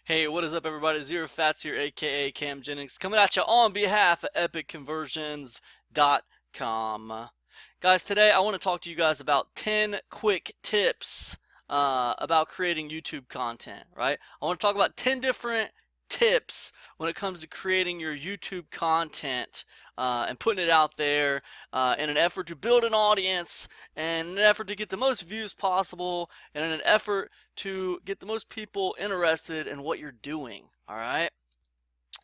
Hey, what is up, everybody? Zero Fats here, aka Cam Jennings, coming at you on behalf of EpicConversions.com. Guys, today I want to talk to you guys about 10 quick tips about creating YouTube content, right? I want to talk about 10 different tips when it comes to creating your YouTube content and putting it out there in an effort to build an audience and an effort to get the most views possible and in an effort to get the most people interested in what you're doing. All right,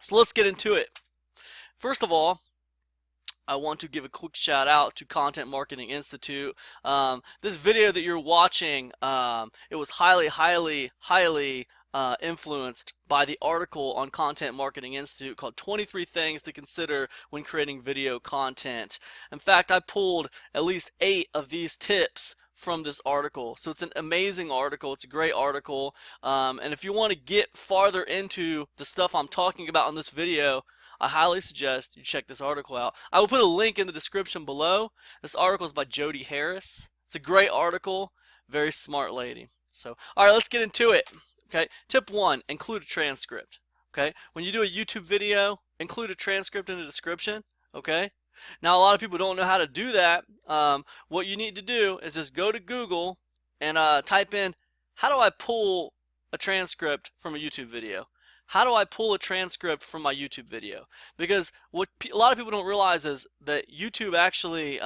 so let's get into it. First of all, I want to give a quick shout out to Content Marketing Institute. This video that you're watching, it was highly influenced by the article on Content Marketing Institute called 23 Things to Consider When Creating Video Content. In fact, I pulled at least 8 of these tips from this article. So it's an amazing article. It's a great article. And if you want to get farther into the stuff I'm talking about in this video, I highly suggest you check this article out. I will put a link in the description below. This article is by Jody Harris. It's a great article. Very smart lady. So, all right, let's get into it. Okay, tip 1, include a transcript. Okay, when you do a YouTube video, include a transcript in the description. Okay, now a lot of people don't know how to do that. What you need to do is just go to Google and type in, how do I pull a transcript from a YouTube video? How do I pull a transcript from my YouTube video? Because what a lot of people don't realize is that YouTube actually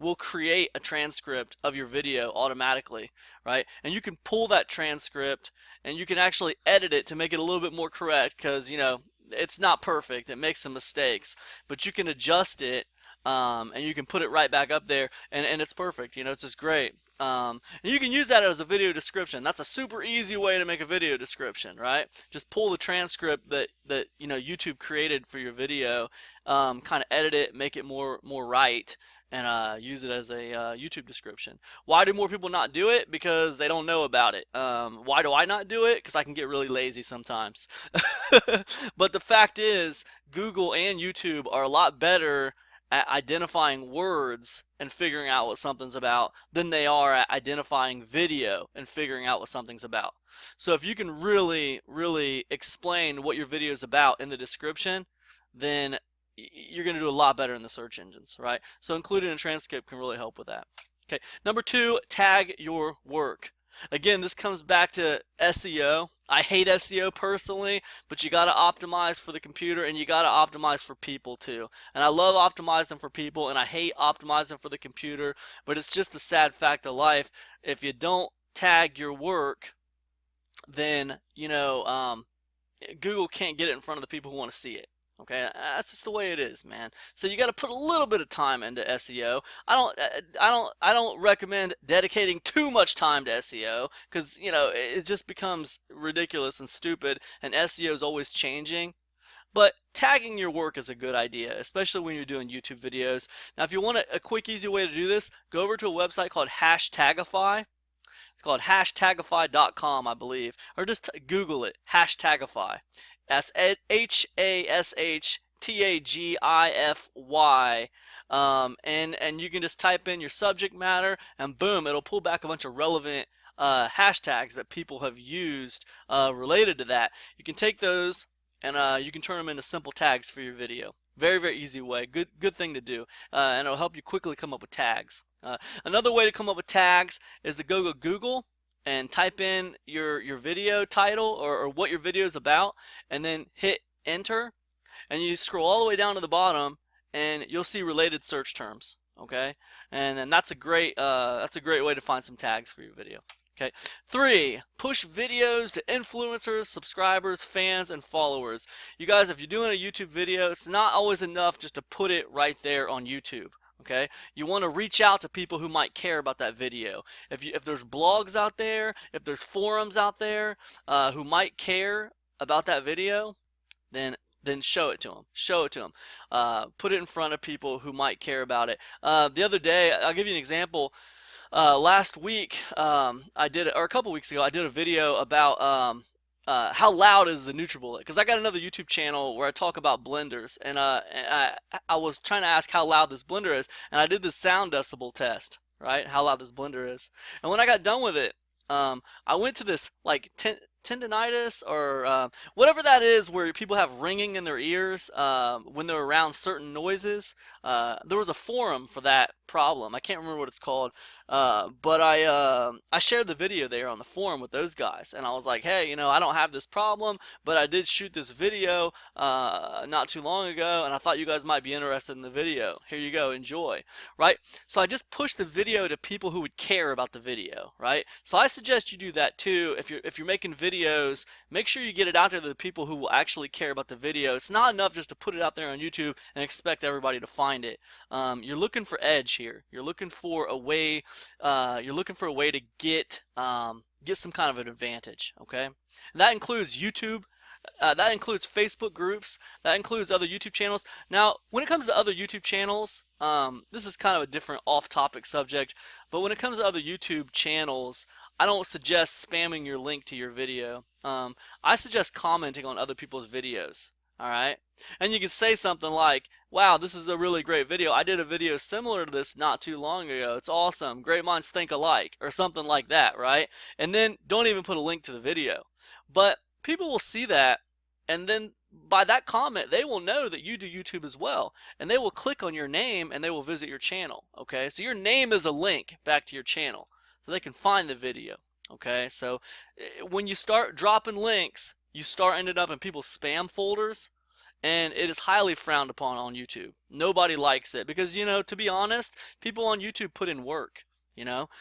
will create a transcript of your video automatically, right? And you can pull that transcript and you can actually edit it to make it a little bit more correct, because you know it's not perfect. It makes some mistakes, but you can adjust it and you can put it right back up there, and it's perfect. You know, it's just great. And you can use that as a video description. That's a super easy way to make a video description, right? Just pull the transcript that you know YouTube created for your video, kind of edit it, make it more right, and use it as a YouTube description. Why do more people not do it? Because they don't know about it. Why do I not do it? Because I can get really lazy sometimes. But the fact is, Google and YouTube are a lot better at identifying words and figuring out what something's about than they are at identifying video and figuring out what something's about. So if you can really explain what your video is about in the description, then you're going to do a lot better in the search engines, right? So including a transcript can really help with that. Okay, number 2, tag your work. Again, this comes back to SEO. I hate SEO personally, but you got to optimize for the computer and you got to optimize for people too. And I love optimizing for people and I hate optimizing for the computer, but it's just the sad fact of life. If you don't tag your work, then, you know, Google can't get it in front of the people who want to see it. Okay, that's just the way it is, man. So you got to put a little bit of time into SEO. I don't recommend dedicating too much time to SEO, because you know it just becomes ridiculous and stupid, and SEO is always changing. But tagging your work is a good idea, especially when you're doing YouTube videos. Now, if you want a quick, easy way to do this, go over to a website called Hashtagify. It's called hashtagify.com, I believe, or just Google it, Hashtagify. That's Hashtagify. And you can just type in your subject matter, and boom, it'll pull back a bunch of relevant hashtags that people have used related to that. You can take those and you can turn them into simple tags for your video. Very easy way. Good thing to do, and it'll help you quickly come up with tags. Another way to come up with tags is to go to Google and type in your video title or what your video is about, and then hit enter, and you scroll all the way down to the bottom and you'll see related search terms. Okay, and then that's a great way to find some tags for your video. Okay, 3, push videos to influencers, subscribers, fans, and followers. You guys, if you're doing a YouTube video, it's not always enough just to put it right there on YouTube. Okay, you want to reach out to people who might care about that video. If there's blogs out there, if there's forums out there who might care about that video, then show it to them. Show it to them. Put it in front of people who might care about it. The other day, I'll give you an example. Last week, or a couple weeks ago, I did a video about how loud is the NutriBullet? Because I got another YouTube channel where I talk about blenders, and I was trying to ask how loud this blender is, and I did the sound decibel test, right? How loud this blender is. And when I got done with it, I went to this like 10 tendinitis or whatever that is, where people have ringing in their ears when they're around certain noises. There was a forum for that problem. I can't remember what it's called, but I shared the video there on the forum with those guys, and I was like, hey, I don't have this problem, but I did shoot this video not too long ago, and I thought you guys might be interested in the video. Here you go, enjoy. Right? So I just pushed the video to people who would care about the video. Right? So I suggest you do that too. If you're making videos, make sure you get it out there to the people who will actually care about the video. It's not enough just to put it out there on YouTube and expect everybody to find it. You're looking for edge here. You're looking for a way. To get some kind of an advantage. Okay, and that includes YouTube. That includes Facebook groups. That includes other YouTube channels. Now, when it comes to other YouTube channels, this is kind of a different off-topic subject, but when it comes to other YouTube channels, I don't suggest spamming your link to your video. I suggest commenting on other people's videos. Alright? And you can say something like, wow, this is a really great video. I did a video similar to this not too long ago. It's awesome. Great minds think alike. Or something like that, right? And then don't even put a link to the video. But people will see that, and then by that comment, they will know that you do YouTube as well. And they will click on your name, and they will visit your channel. Okay? So your name is a link back to your channel. So they can find the video. Okay? So when you start dropping links, you start ending up in people's spam folders, and it is highly frowned upon on YouTube. Nobody likes it because, to be honest, people on YouTube put in work.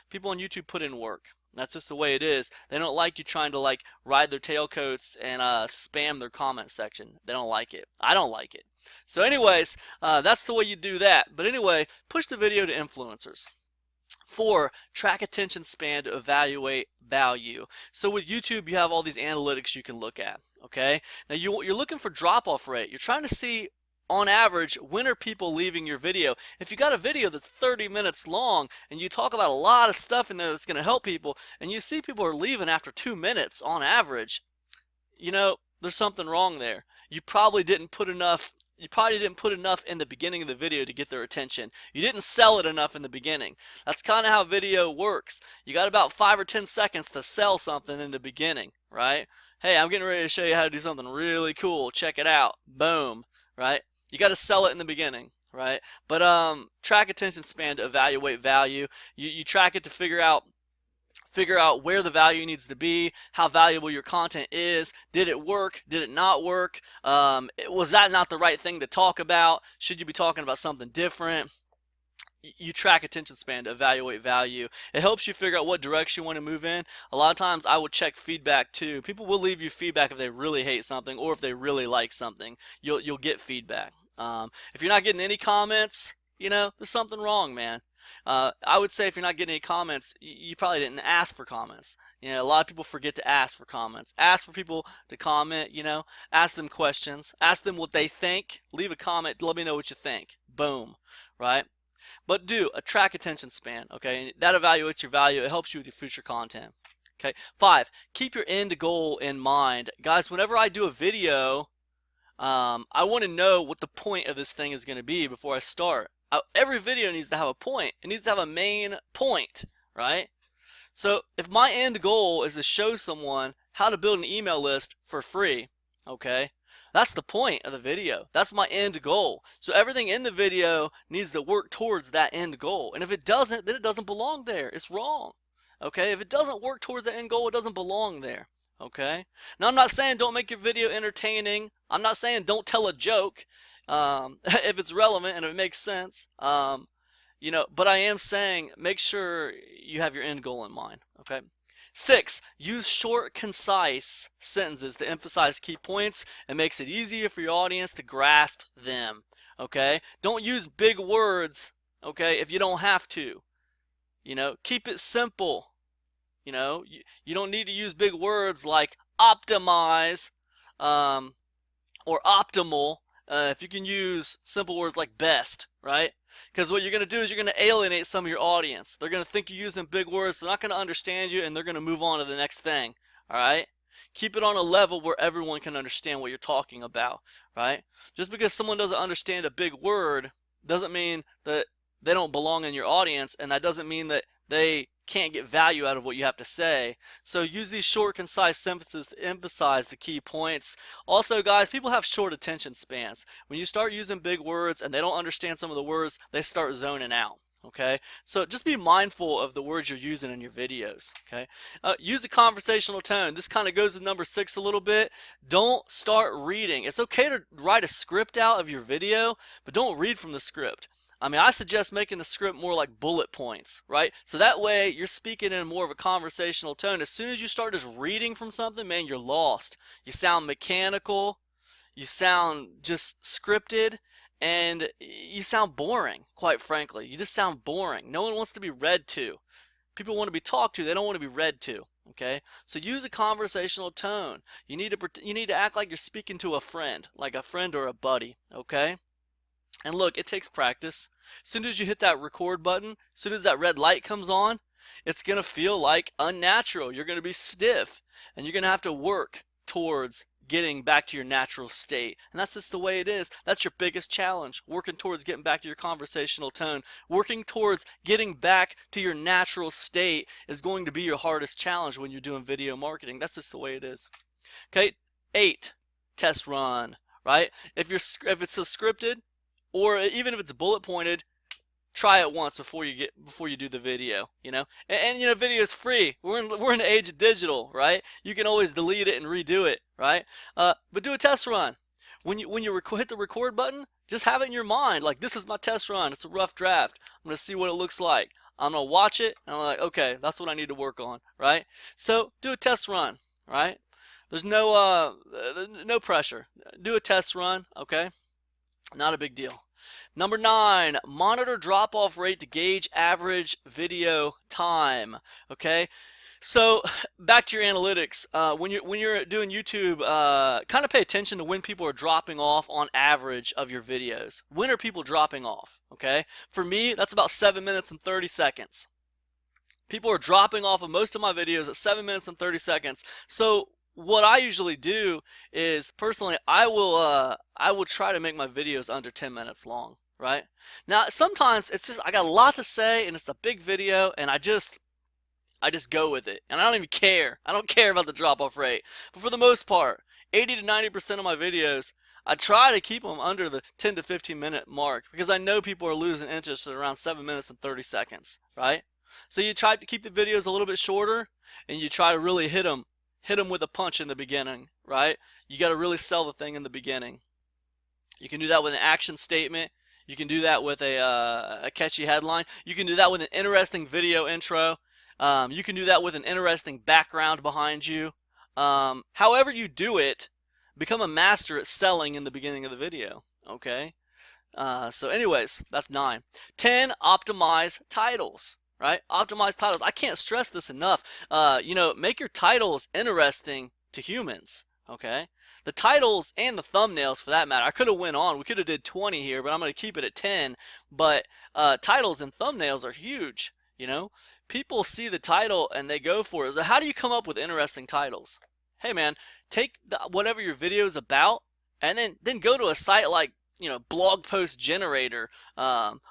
People on YouTube put in work. That's just the way it is. They don't like you trying to ride their tailcoats and spam their comment section. They don't like it. I don't like it. So anyways, that's the way you do that. But anyway, push the video to influencers. 4, track attention span to evaluate value. So with YouTube, you have all these analytics you can look at. Okay. Now you're looking for drop-off rate. You're trying to see, on average, when are people leaving your video. If you got a video that's 30 minutes long and you talk about a lot of stuff in there that's going to help people, and you see people are leaving after 2 minutes on average, there's something wrong there. You probably didn't put enough in the beginning of the video to get their attention. You didn't sell it enough in the beginning. That's kind of how video works. You got about 5 or 10 seconds to sell something in the beginning, right? Hey, I'm getting ready to show you how to do something really cool. Check it out. Boom, right? You got to sell it in the beginning, right? But track attention span to evaluate value. You track it to figure out where the value needs to be, how valuable your content is. Did it work? Did it not work? Was that not the right thing to talk about? Should you be talking about something different? You track attention span to evaluate value. It helps you figure out what direction you want to move in. A lot of times I will check feedback too. People will leave you feedback if they really hate something or if they really like something. You'll get feedback. If you're not getting any comments, there's something wrong, man. I would say if you're not getting any comments, you probably didn't ask for comments. A lot of people forget to ask for comments. Ask for people to comment, ask them questions, ask them what they think, leave a comment, let me know what you think. Boom, right? But do a track attention span, okay? That evaluates your value. It helps you with your future content. Okay. 5, keep your end goal in mind. Guys, whenever I do a video, I want to know what the point of this thing is going to be before I start. Every video needs to have a point. It needs to have a main point, right? So if my end goal is to show someone how to build an email list for free, okay, that's the point of the video. That's my end goal. So everything in the video needs to work towards that end goal. And if it doesn't, then it doesn't belong there. It's wrong. Okay? If it doesn't work towards the end goal, it doesn't belong there. Okay? Now, I'm not saying don't make your video entertaining. I'm not saying don't tell a joke if it's relevant and it makes sense. But I am saying make sure you have your end goal in mind. Okay? 6, use short, concise sentences to emphasize key points. It makes it easier for your audience to grasp them. Okay? Don't use big words, okay, if you don't have to. Keep it simple. You don't need to use big words like optimize or optimal. If you can use simple words like best, right? Because what you're going to do is you're going to alienate some of your audience. They're going to think you're using big words. They're not going to understand you, and they're going to move on to the next thing. All right? Keep it on a level where everyone can understand what you're talking about. Right? Just because someone doesn't understand a big word doesn't mean that they don't belong in your audience, and that doesn't mean that they can't get value out of what you have to say. So use these short, concise sentences to emphasize the key points. Also, guys, people have short attention spans. When you start using big words and they don't understand some of the words, they start zoning out. Okay, so just be mindful of the words you're using in your videos. Okay, use a conversational tone. This kind of goes with number 6 a little bit. Don't start reading. It's okay to write a script out of your video, but don't read from the script. I mean, I suggest making the script more like bullet points, right? So that way you're speaking in more of a conversational tone. As soon as you start just reading from something, man, you're lost. You sound mechanical. You sound just scripted. And you sound boring, quite frankly. You just sound boring. No one wants to be read to. People want to be talked to. They don't want to be read to. Okay? So use a conversational tone. You need to act like you're speaking to a friend or a buddy. Okay? And look, it takes practice. As soon as you hit that record button, as soon as that red light comes on, it's going to feel like unnatural. You're going to be stiff. And you're going to have to work towards getting back to your natural state. And that's just the way it is. That's your biggest challenge, working towards getting back to your conversational tone. Working towards getting back to your natural state is going to be your hardest challenge when you're doing video marketing. That's just the way it is. Okay, 8, test run, right? If it's a scripted, or even if it's bullet pointed, try it once before you do the video, you know. And you know, video is free. We're in the age of digital, right? You can always delete it and redo it, right? But do a test run. When you hit the record button, just have it in your mind, like, this is my test run. It's a rough draft. I'm gonna see what it looks like. I'm gonna watch it, and I'm like, okay, that's what I need to work on, right? So do a test run, right? There's no pressure. Do a test run, okay? Not a big deal. Number 9, monitor drop-off rate to gauge average video time. Okay, so back to your analytics. When you're doing YouTube, kind of pay attention to when people are dropping off on average of your videos. When are people dropping off? Okay, for me, that's about 7 minutes and 30 seconds. People are dropping off of most of my videos at 7 minutes and 30 seconds. So what I usually do is, personally, I will try to make my videos under 10 minutes long, right? Now, sometimes it's just, I got a lot to say and it's a big video and I just go with it. And I don't even care. I don't care about the drop-off rate. But for the most part, 80 to 90% of my videos, I try to keep them under the 10 to 15 minute mark because I know people are losing interest at around 7 minutes and 30 seconds, right? So you try to keep the videos a little bit shorter and you try to really hit them with a punch in the beginning, right? You got to really sell the thing in the beginning. You can do that with an action statement. You can do that with a catchy headline. You can do that with an interesting video intro. You can do that with an interesting background behind you. However you do it, become a master at selling in the beginning of the video, okay? So anyways, that's 9. 10, optimize titles. Right? Optimize titles. I can't stress this enough. You know, make your titles interesting to humans. Okay? The titles and the thumbnails, for that matter. I could have went on. We could have did 20 here, but I'm going to keep it at 10. But titles and thumbnails are huge. You know, people see the title and they go for it. So how do you come up with interesting titles? Hey, man, take whatever your video is about, and then go to a site like, you know, blog post generator,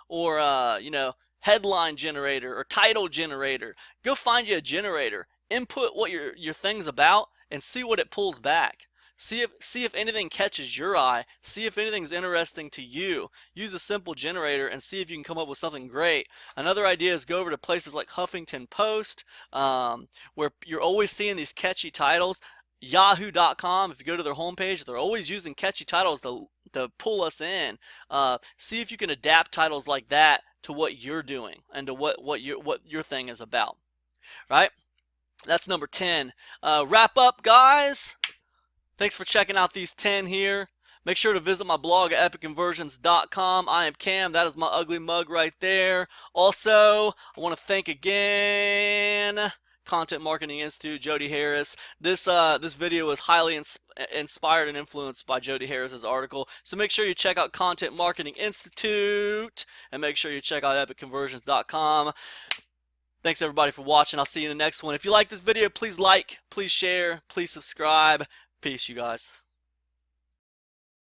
or you know, headline generator or title generator. Go find you a generator, input what your thing's about, and see what it pulls back. See if anything catches your eye. See if anything's interesting to you. Use a simple generator and see if you can come up with something great. Another idea is go over to places like Huffington Post, where you're always seeing these catchy titles. Yahoo.com, if you go to their homepage, they're always using catchy titles to pull us in. See if you can adapt titles like that to what you're doing and to what your thing is about. Right? That's number 10. Wrap up, guys. Thanks for checking out these 10 here. Make sure to visit my blog at epicconversions.com. I am Cam. That is my ugly mug right there. Also, I want to thank again Content Marketing Institute, Jody Harris. This video was highly inspired and influenced by Jody Harris's article. So make sure you check out Content Marketing Institute and make sure you check out epicconversions.com. Thanks everybody for watching. I'll see you in the next one. If you like this video, please like, please share, please subscribe. Peace, you guys.